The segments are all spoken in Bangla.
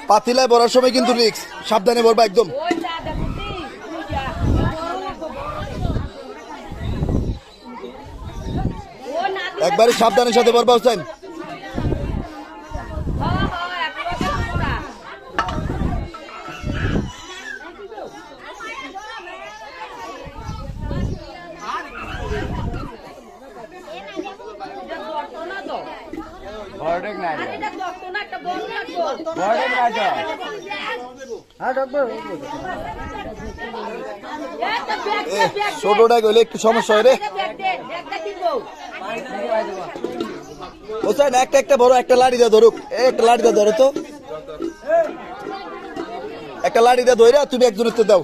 পাতিলায় ভরার সময় কিন্তু রিস্ক, সাবধানে ভরবা একদম। একবারে সাবধানের সাথে ভরবা হোসেন। ছোটটা গেলে একটু সমস্যা হয় রে হোসেন। একটা একটা বড় একটা লাড়ি দা ধরুক, একটা লাড়ি দা ধরো তো, একটা লাড়ি দা ধরে তুমি একজনের তো দাও।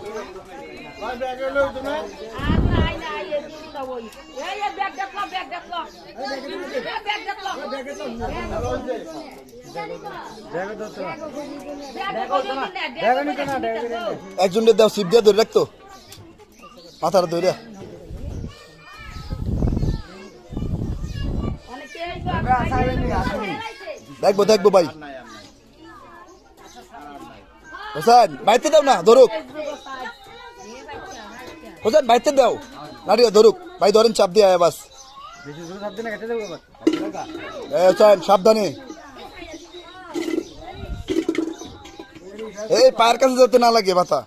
একজনের দাও, সিপ দিয়ে ধরে রাখতো মাথাটা ধরে। দেখবো দেখবো ভাই হোসেন, বাইতে দাও না ধরুক হোসেন, বাইতে দাও নাড়িয়া ধরুক ভাই, ধরেন চাপ দিয়ে আয় বাস। হোসেন সাবধানে, এই পায়ের কাছে যাতে না লাগে মাথা।